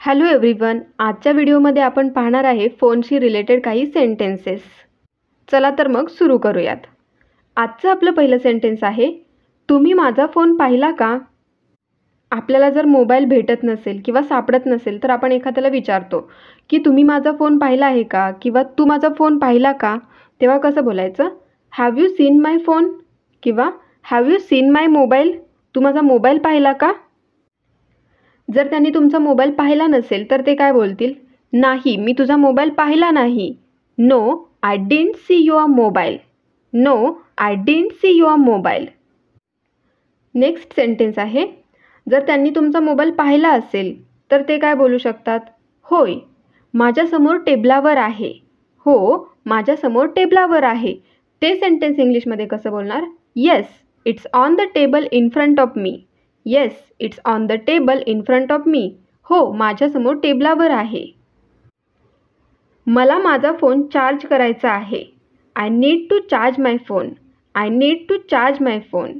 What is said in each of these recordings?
Hello everyone, आजच्या व्हिडिओमध्ये आपण पाहणार आहे फोनशी रिलेटेड काही सेंटेन्सेस. चला तर मग सुरू करूयात. आजचं आपलं पहिलं सेंटेन्स आहे, तुम्ही माझा फोन पाहिला का? आपल्याला जर मोबाईल भेटत नसेल किंवा सापडत नसेल तर आपण एखाद्याला विचारतो की तुम्ही माझा फोन पाहिला आहे का किंवा तू माझा फोन पाहिला का? तेव्हा कसं बोलायचं? Have you seen my phone किंवा have you seen my mobile? तू माझा मोबाईल पाहिला का? जर त्यांनी तुमचा मोबाईल पाहिला नसेल तर ते काय बोलतील? नाही, मी तुझा मोबाईल पाहिला नाही. No, I didn't see your mobile. No, I didn't see your mobile. Next sentence आहे, जर त्यांनी तुमचा मोबाईल पाहिला असेल तर ते काय बोलू शकतात? होय, माझ्यासमोर टेबलावर आहे. हो, माझ्यासमोर टेबलावर आहे. ते सेंटेन्स इंग्लिशमध्ये कसं बोलणार? Yes, it's on the table in front of me. Yes, it's on the table in front of me. हो, माझ्यासमोर टेबलावर आहे. मला माझा फोन चार्ज करायचा आहे. I need to charge my phone. I need to charge my phone.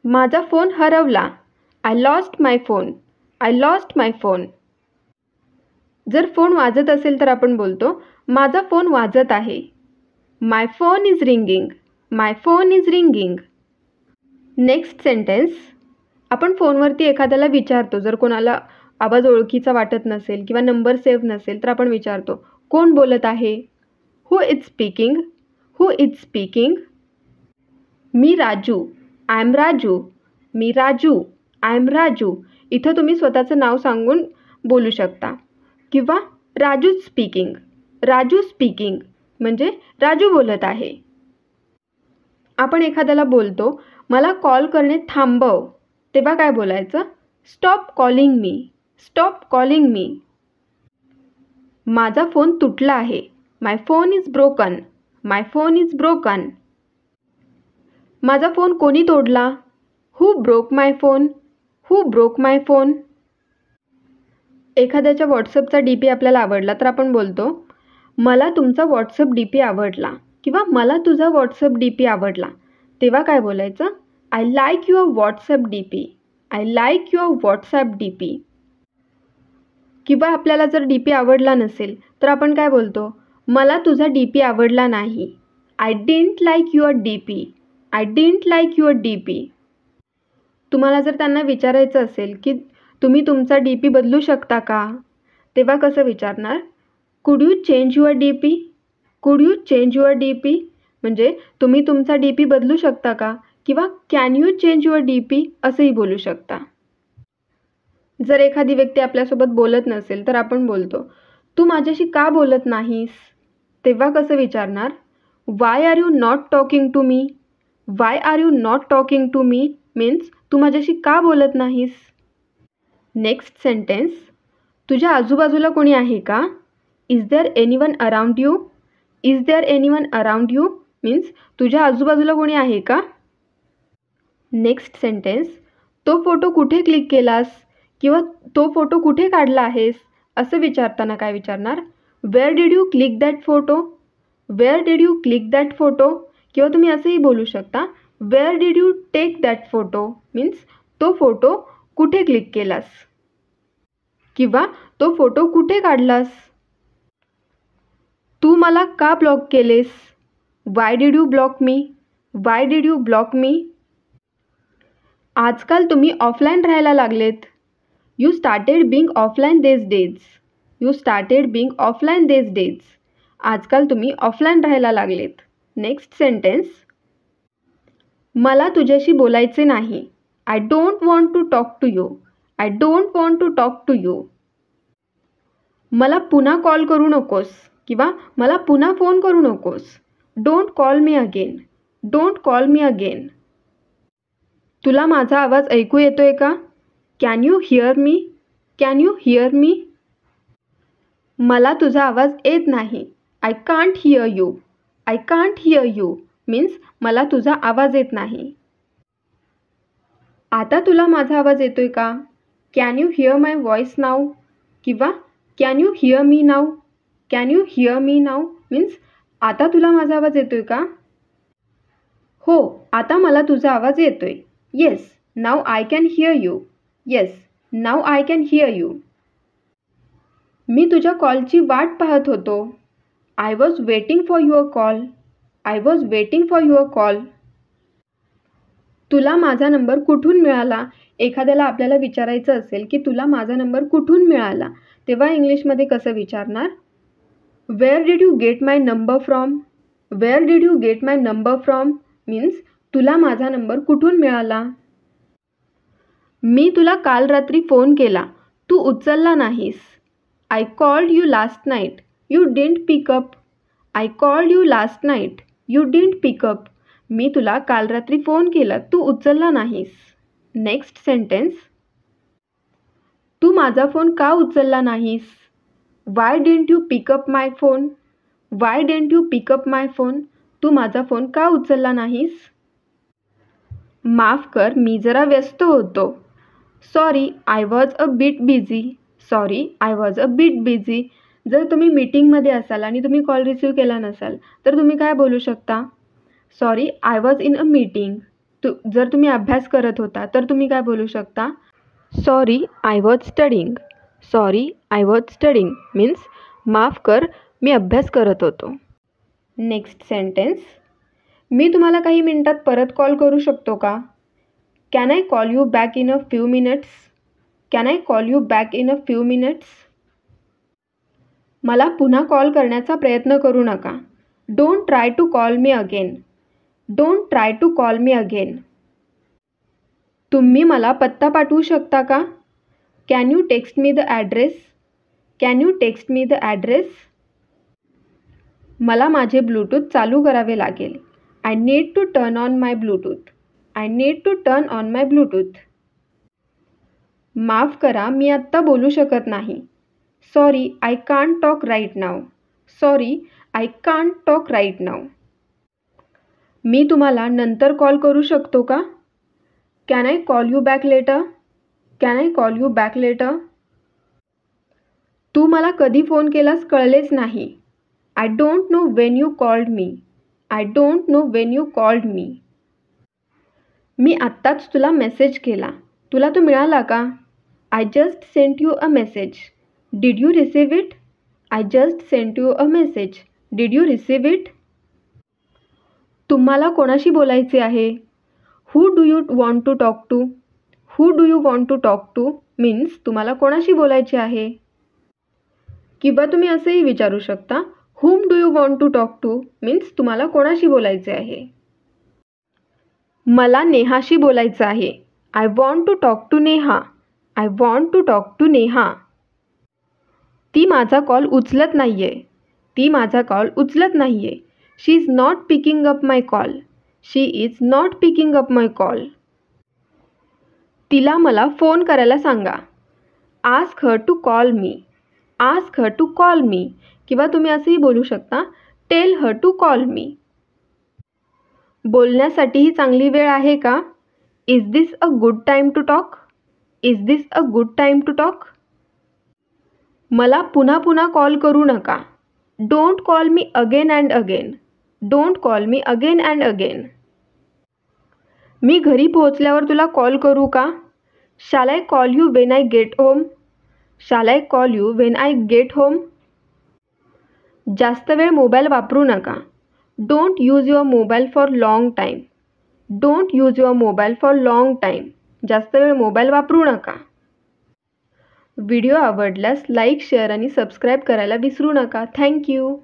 माझा phone हरवला. I lost my phone. I lost my phone. जर फोन वाजत असेल तर आपण बोलतो माझा फोन वाजत आहे. My phone is ringing. My phone is ringing. Next sentence, आपण फोनवरती एखाद्याला विचारतो, जर कोणाला आवाज ओळखीचा वाटत नसेल किंवा नंबर सेव्ह नसेल तर आपण विचारतो कोण बोलत आहे? Who is speaking? Who is speaking? मी राजू. I am Raju. मी राजू. I am Raju. इथं तुम्ही स्वतःचं नाव सांगून बोलू शकता किंवा राजू स्पीकिंग. राजू स्पीकिंग म्हणजे राजू बोलत आहे. आपण एखाद्याला बोलतो मला कॉल करणे थांबव, तेव्हा काय बोलायचं? Stop calling me. Stop calling me. माझा फोन तुटला आहे. My phone is broken. My phone is broken. माझा फोन कोणी तोडला? Who broke my phone? Who broke my phone? एखाद्याच्या व्हॉट्सअपचा DP आपल्याला आवडला तर आपण बोलतो मला तुमचा व्हॉट्सअप DP आवडला किंवा मला तुझा व्हॉट्सअप DP आवडला. तेव्हा काय बोलायचं? I like your WhatsApp DP. I like your WhatsApp DP. किंवा आपल्याला जर DP आवडला नसेल तर आपण काय बोलतो? मला तुझा DP आवडला नाही. I didn't like your DP. I didn't like your DP. तुम्हाला जर त्यांना विचारायचं असेल की तुम्ही तुमचा DP बदलू शकता का? तेव्हा कसं विचारणार? कुड यू चेंज युअर DP? कुड यू चेंज युअर DP? म्हणजे तुम्ही तुमचा DP बदलू शकता का? किंवा can you change your DP असंही बोलू शकता. जर एखादी व्यक्ती आपल्यासोबत बोलत नसेल तर आपण बोलतो तू माझ्याशी का बोलत नाहीस? तेव्हा कसं विचारणार? Why are you not talking to me? Why are you not talking to me means तू माझ्याशी का बोलत नाहीस? नेक्स्ट सेंटेन्स, तुझ्या आजूबाजूला कोणी आहे का? Is there anyone around you? Is there anyone around you means तुझ्या आजूबाजूला कोणी आहे का? नेक्स्ट सेंटेन्स, तो फोटो कुठे क्लिक केलास किंवा तो फोटो कुठे काढला आहेस? असं विचारताना काय विचारणार? Where did you click that photo? Where did you click that photo? किंवा तुम्ही असंही बोलू शकता where did you take that photo means तो फोटो कुठे क्लिक केलास किंवा तो फोटो कुठे काढलास? तू मला का ब्लॉक केलेस? Why did you block me? Why did you block me? आजकाल तुम्ही ऑफलाईन राहायला लागलेत. You started being offline these days. You started being offline these days. आजकाल तुम्ही ऑफलाईन राहायला लागलेत. नेक्स्ट सेंटेन्स, मला तुझ्याशी बोलायचे नाही. I don't want to talk to you. I don't want to talk to you. मला पुन्हा कॉल करू नकोस किंवा मला पुन्हा फोन करू नकोस. Don't call me again. Don't call me again. तुला माझा आवाज ऐकू येतोय का? Can you hear me? Can you hear me? मला तुझा आवाज येत नाही. I can't hear you. I can't hear you means मला तुझा आवाज येत नाही. आता तुला माझा आवाज येतोय का? Can you hear my voice now? किंवा can you hear me now? Can you hear me now means आता तुला माझा आवाज येतोय का? हो, आता मला तुझा आवाज येतोय. Yes, now I can hear you. Yes, now I can hear you. मी तुझ्या कॉलची वाट पाहत होतो. I was waiting for your call. I was waiting for your call. तुला माझा नंबर कुठून मिळाला? एखाद्याला आपल्याला विचारायचं असेल की तुला माझा नंबर कुठून मिळाला, तेव्हा इंग्लिशमध्ये कसं विचारणार? Where did you get my number from? Wear did you get my number from means तुला माझा नंबर कुठून मिळाला? मी तुला काल रात्री फोन केला, तू उचलला नाहीस. I called you last night, you didn't pick up. I called you last night, you didn't pick up. मी तुला काल रात्री फोन केला, तू उचलला नाहीस. Next sentence. तू माझा फोन का उचलला नाहीस? Why didn't you pick up my phone? Why didn't you pick up my phone? तू माझा फोन का उचलला नाहीस? माफ कर, मी जरा व्यस्त होतो. Sorry, I was a bit busy. Sorry, I was a bit busy. जर तुम्ही मीटिंगमध्ये असाल आणि तुम्ही कॉल रिसीव्ह केला नसाल तर तुम्ही काय बोलू शकता? Sorry, I was in a meeting. जर तुम्ही अभ्यास करत होता तर तुम्ही काय बोलू शकता? Sorry, I was studying. Sorry, I was studying means माफ कर, मी अभ्यास करत होतो. Next sentence. मी तुम्हाला काही मिनिटात परत कॉल करू शकतो का? Can I call you back in a few minutes? Can I call you back in a few minutes? मला पुन्हा कॉल करण्याचा प्रयत्न करू नका. Don't try to call me again. Don't try to call me again. तुम्ही मला पत्ता पाठवू शकता का? Can you text me the address? Can you text me the address? मला माझे ब्लूटूथ चालू करावे लागेल. I need to turn on my Bluetooth. I need to turn on my Bluetooth. माफ करा, मी आत्ता बोलू शकत नाही. Sorry, I can't talk right now. Sorry, I can't talk right now. मी तुम्हाला नंतर कॉल करू शकतो का? Can I call you back later? Can I call you back later? तू मला कधी फोन केलास कळलेच नाही. I don't know when you called me. I don't know when you called me. मी आत्ताच तुला मेसेज केला, तुला तो मिळाला का? I just sent you a message. Did you receive it? I just sent you a message. Did you receive it? तुम्हाला कोणाशी बोलायचे आहे? Who do you want to talk to? Who do you want to talk to means तुम्हाला कोणाशी बोलायचे आहे? किंवा तुम्ही असंही विचारू शकता, whom do you want to talk to means तुम्हाला कोणाशी बोलायचे आहे? मला नेहाशी बोलायचं आहे. I want to talk to Neha. I want to talk to Neha. ती माझा कॉल उचलत नाही आहे. ती माझा कॉल उचलत नाही आहे. She is not picking up my call. She is not picking up my call. तिला मला फोन करायला सांगा. Ask her to call me. Ask her to call me. किंवा तुम्ही असंही बोलू शकता, tell her to call me. बोलण्यासाठी ही चांगली वेळ आहे का? Is this a good time to talk? Is this a good time to talk? मला पुन्हा पुन्हा कॉल करू नका. Don't call me again and again. Don't call me again and again. मी घरी पोहोचल्यावर तुला कॉल करू का? Shall I call you when I get home? Shall I call you when I get home? जास्त वेळ मोबाईल वापरू नका. Don't use your mobile for long time. Don't use your mobile for long time. जास्त वेळ mobile वापरू नका. Video आवडल्यास like, share आणि सबस्क्राईब करायला विसरू नका. थँक्यू.